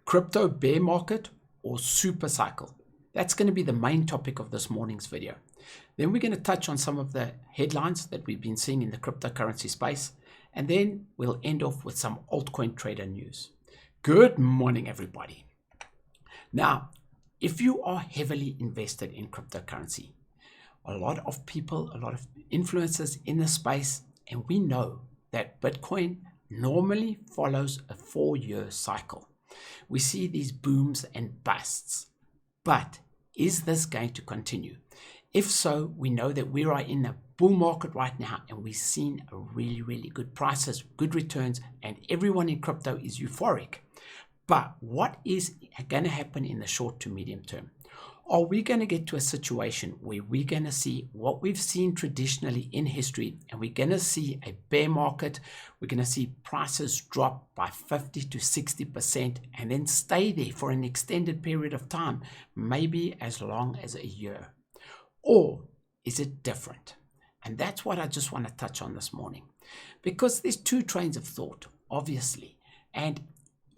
Crypto bear market or super cycle? That's going to be the main topic of this morning's video. Then we're going to touch on some of the headlines that we've been seeing in the cryptocurrency space. And then we'll end off with some AltCoinTrader news. Good morning, everybody. Now, if you are heavily invested in cryptocurrency, a lot of people, a lot of influencers in the space, and we know that Bitcoin normally follows a 4-year cycle. We see these booms and busts, but is this going to continue? If so, we know that we are in a bull market right now, and we've seen a really good prices, good returns, and everyone in crypto is euphoric. But what is going to happen in the short to medium term? Are we going to get to a situation where we're going to see what we've seen traditionally in history, and we're going to see a bear market? We're going to see prices drop by 50 to 60% and then stay there for an extended period of time, maybe as long as a year. Or is it different? And that's what I just want to touch on this morning, because there's two trains of thought, obviously. And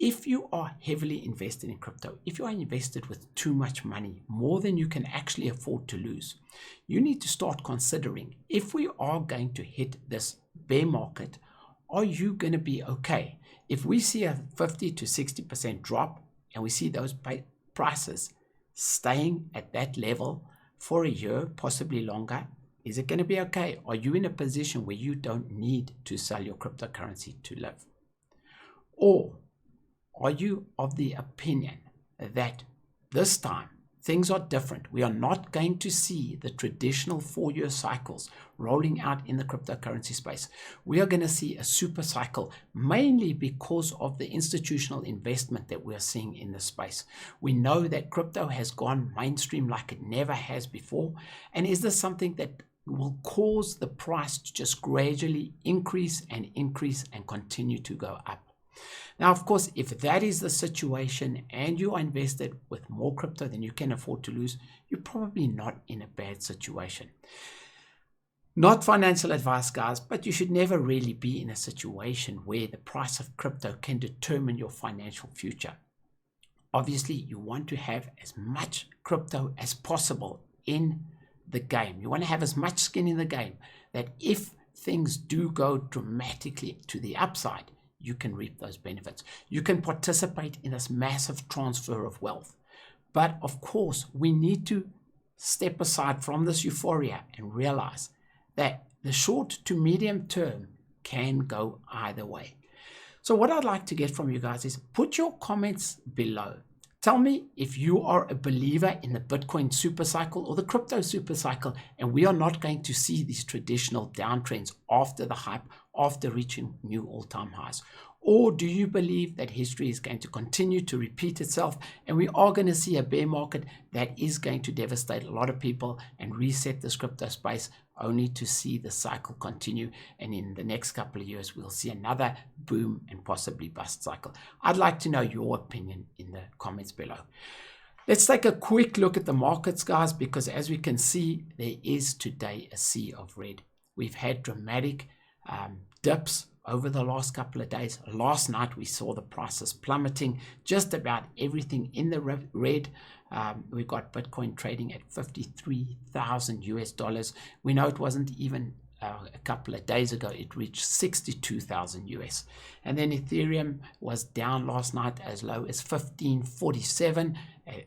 if you are heavily invested in crypto, if you are invested with too much money, more than you can actually afford to lose, you need to start considering, if we are going to hit this bear market, are you going to be okay? If we see a 50 to 60% drop and we see those prices staying at that level for a year, possibly longer, is it going to be okay? Are you in a position where you don't need to sell your cryptocurrency to live? Or are you of the opinion that this time things are different? We are not going to see the traditional 4-year cycles rolling out in the cryptocurrency space. We are going to see a super cycle, mainly because of the institutional investment that we are seeing in the space. We know that crypto has gone mainstream like it never has before. And is this something that will cause the price to just gradually increase and continue to go up? Now, of course, if that is the situation and you are invested with more crypto than you can afford to lose, you're probably not in a bad situation. Not financial advice, guys, but you should never really be in a situation where the price of crypto can determine your financial future. Obviously, you want to have as much crypto as possible in the game. You want to have as much skin in the game that if things do go dramatically to the upside, you can reap those benefits. You can participate in this massive transfer of wealth. But of course, we need to step aside from this euphoria and realize that the short to medium term can go either way. So what I'd like to get from you guys is put your comments below. Tell me if you are a believer in the Bitcoin supercycle or the crypto supercycle, and we are not going to see these traditional downtrends after the hype, after reaching new all-time highs. Or do you believe that history is going to continue to repeat itself and we are going to see a bear market that is going to devastate a lot of people and reset this crypto space, only to see the cycle continue, and in the next couple of years we'll see another boom and possibly bust cycle? I'd like to know your opinion in the comments below. Let's take a quick look at the markets, guys, because as we can see, there is today a sea of red. We've had dramatic dips over the last couple of days. Last night we saw the prices plummeting, just about everything in the red. We got Bitcoin trading at 53,000 US dollars. We know it wasn't even a couple of days ago, it reached 62,000 US. And then Ethereum was down last night as low as 1547.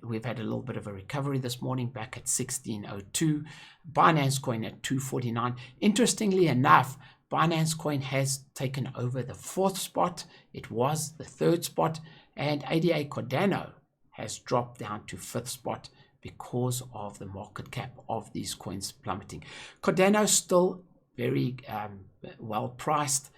We've had a little bit of a recovery this morning, back at 1602. Binance Coin at 249. Interestingly enough, Binance Coin has taken over the 4th spot. It was the 3rd spot, and ADA Cardano has dropped down to 5th spot because of the market cap of these coins plummeting. Cardano still very well priced.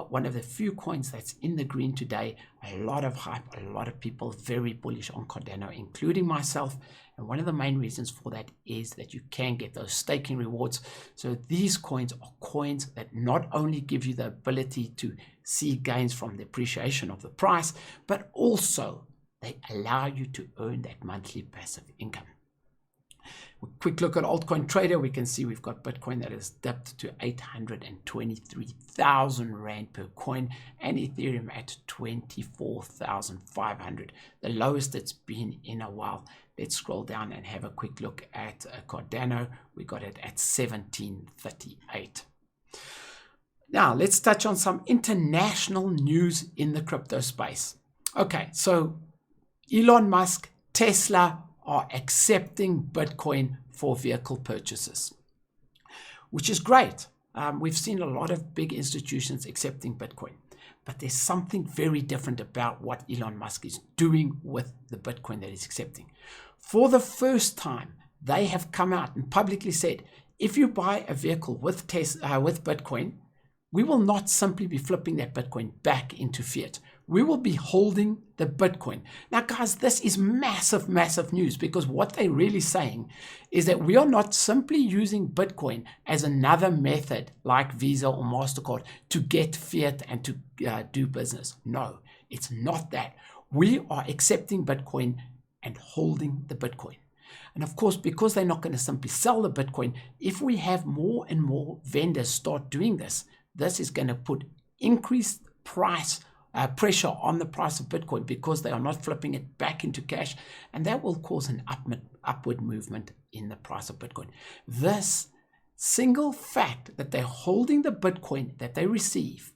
One of the few coins that's in the green today. A lot of hype, a lot of people very bullish on Cardano, including myself. And one of the main reasons for that is that you can get those staking rewards. So these coins are coins that not only give you the ability to see gains from the appreciation of the price, but also they allow you to earn that monthly passive income. Quick look at AltCoinTrader. We can see we've got Bitcoin that has dipped to 823,000 Rand per coin, and Ethereum at 24,500, the lowest it's been in a while. Let's scroll down and have a quick look at Cardano. We got it at 1738. Now, let's touch on some international news in the crypto space. Okay, so Elon Musk, Tesla are accepting Bitcoin for vehicle purchases, which is great. We've seen a lot of big institutions accepting Bitcoin, but there's something very different about what Elon Musk is doing with the Bitcoin that he's accepting. For the first time, they have come out and publicly said, if you buy a vehicle with Bitcoin, we will not simply be flipping that Bitcoin back into fiat. We will be holding the Bitcoin. Now, guys, this is massive, massive news, because what they're really saying is that we are not simply using Bitcoin as another method like Visa or MasterCard to get fiat and to do business. No, it's not that. We are accepting Bitcoin and holding the Bitcoin. And of course, because they're not going to simply sell the Bitcoin, if we have more and more vendors start doing this, this is going to put increased pressure on the price of Bitcoin, because they are not flipping it back into cash, and that will cause an upward movement in the price of Bitcoin. This single fact that they're holding the Bitcoin that they receive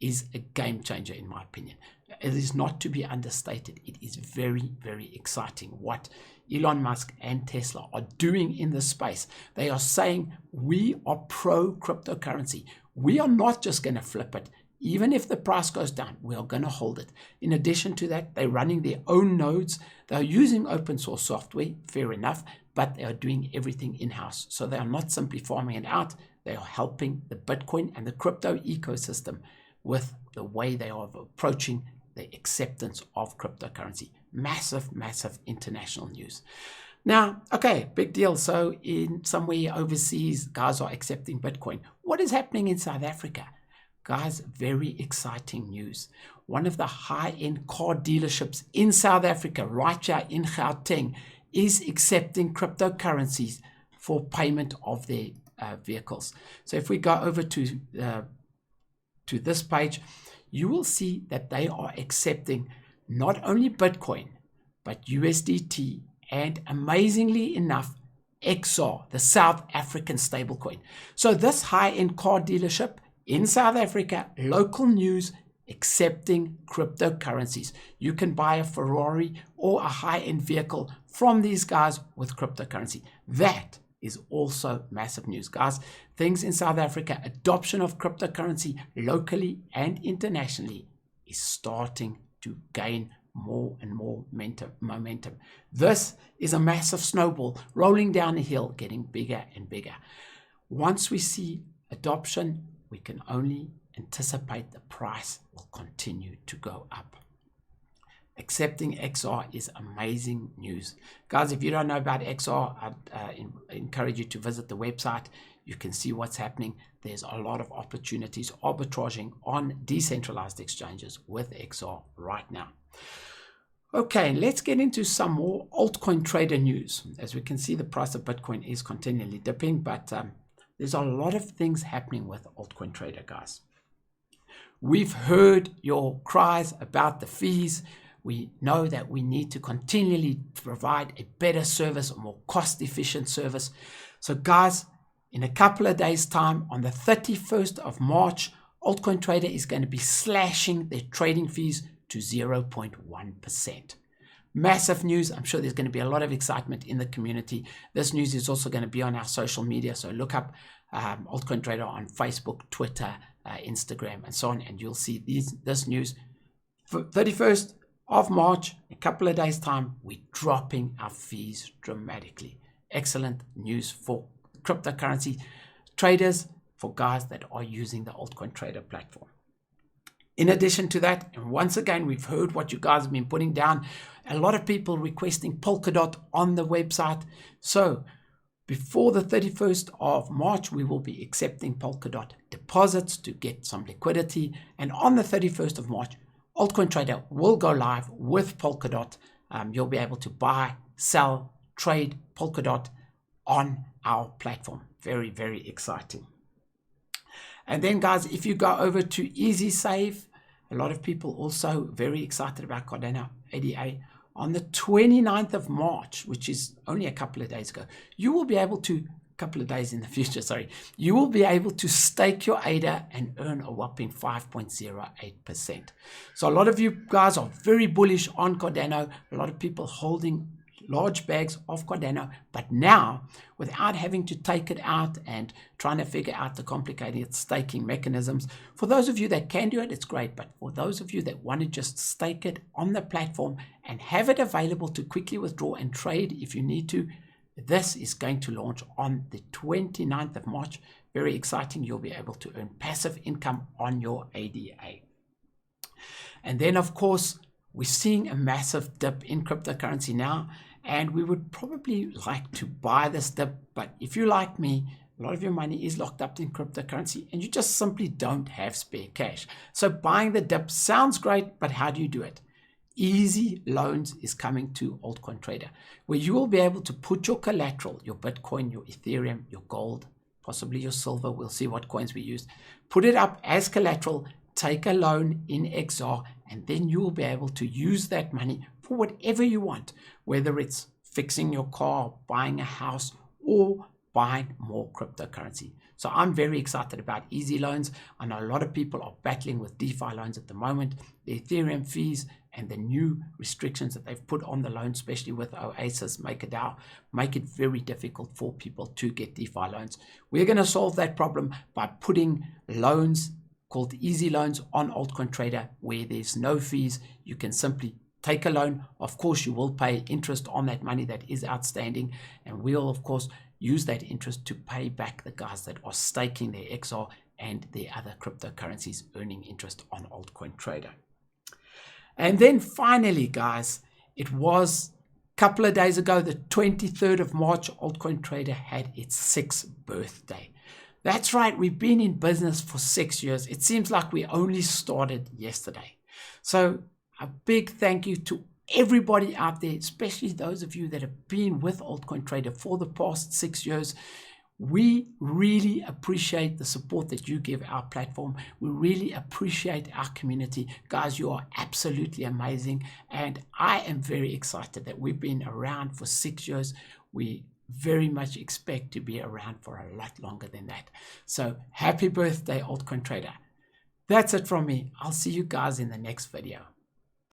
is a game changer, in my opinion. It is not to be understated. It is very, very exciting what Elon Musk and Tesla are doing in this space. They are saying we are pro cryptocurrency. We are not just going to flip it. Even if the price goes down, we are going to hold it. In addition to that, they're running their own nodes. They're using open source software, fair enough, but they are doing everything in-house. So they are not simply farming it out. They are helping the Bitcoin and the crypto ecosystem with the way they are approaching the acceptance of cryptocurrency. Massive, massive international news. Now, okay, big deal. So in somewhere overseas, guys are accepting Bitcoin. What is happening in South Africa? Guys, very exciting news. One of the high-end car dealerships in South Africa, right here in Gauteng, is accepting cryptocurrencies for payment of their vehicles. So if we go over to this page, you will see that they are accepting not only Bitcoin, but USDT, and amazingly enough, XR, the South African stablecoin. So this high-end car dealership in South Africa, local news, accepting cryptocurrencies. You can buy a Ferrari or a high-end vehicle from these guys with cryptocurrency. That is also massive news, guys. Things in South Africa, adoption of cryptocurrency locally and internationally is starting to gain more and more momentum. This is a massive snowball rolling down a hill, getting bigger and bigger. Once we see adoption, we can only anticipate the price will continue to go up. Accepting XR is amazing news. Guys, if you don't know about XR, I encourage you to visit the website. You can see what's happening. There's a lot of opportunities arbitraging on decentralized exchanges with XR right now. Okay, let's get into some more AltCoinTrader news. As we can see, the price of Bitcoin is continually dipping, but there's a lot of things happening with AltCoinTrader, guys. We've heard your cries about the fees. We know that we need to continually provide a better service, a more cost-efficient service. So, guys, in a couple of days' time, on the 31st of March, AltCoinTrader is going to be slashing their trading fees to 0.1%. Massive news. I'm sure there's going to be a lot of excitement in the community. This news is also going to be on our social media. So look up AltCoinTrader on Facebook, Twitter, Instagram, and so on, and you'll see this news. For 31st of March, a couple of days' time, we're dropping our fees dramatically. Excellent news for cryptocurrency traders, for guys that are using the AltCoinTrader platform. In addition to that, and once again, we've heard what you guys have been putting down. A lot of people requesting Polkadot on the website. So before the 31st of March, we will be accepting Polkadot deposits to get some liquidity. And on the 31st of March, AltCoinTrader will go live with Polkadot. You'll be able to buy, sell, trade Polkadot on our platform. Very, very exciting. And then guys, if you go over to Easy Save, a lot of people also very excited about Cardano ADA. On the 29th of March, which is only a couple of days ago, you will be able to, couple of days in the future, sorry, you will be able to stake your ADA and earn a whopping 5.08%. So a lot of you guys are very bullish on Cardano, a lot of people holding large bags of Cardano, but now without having to take it out and trying to figure out the complicated staking mechanisms, for those of you that can do it, it's great. But for those of you that want to just stake it on the platform and have it available to quickly withdraw and trade if you need to, this is going to launch on the 29th of March. Very exciting. You'll be able to earn passive income on your ADA. And then of course, we're seeing a massive dip in cryptocurrency now, and we would probably like to buy this dip. But if you're like me, a lot of your money is locked up in cryptocurrency and you just simply don't have spare cash. So buying the dip sounds great, but how do you do it? Easy Loans is coming to AltCoinTrader, where you will be able to put your collateral, your Bitcoin, your Ethereum, your gold, possibly your silver. We'll see what coins we use. Put it up as collateral, take a loan in XR, and then you will be able to use that money for whatever you want, whether it's fixing your car, buying a house, or buying more cryptocurrency. So I'm very excited about Easy Loans. I know a lot of people are battling with DeFi loans at the moment. The Ethereum fees and the new restrictions that they've put on the loan, especially with Oasis, MakerDAO, make it very difficult for people to get DeFi loans. We're going to solve that problem by putting loans called Easy Loans on AltCoinTrader, where there's no fees. You can simply take a loan. Of course, you will pay interest on that money that is outstanding, and we'll of course use that interest to pay back the guys that are staking their XR and their other cryptocurrencies, earning interest on AltCoinTrader. And then finally, guys, it was a couple of days ago, the 23rd of March, AltCoinTrader had its 6th birthday. That's right, we've been in business for 6 years. It seems like we only started yesterday. So a big thank you to everybody out there, especially those of you that have been with AltCoinTrader for the past 6 years. We really appreciate the support that you give our platform. We really appreciate our community. Guys, you are absolutely amazing. And I am very excited that we've been around for 6 years. We very much expect to be around for a lot longer than that. So happy birthday, AltCoinTrader. That's it from me. I'll see you guys in the next video.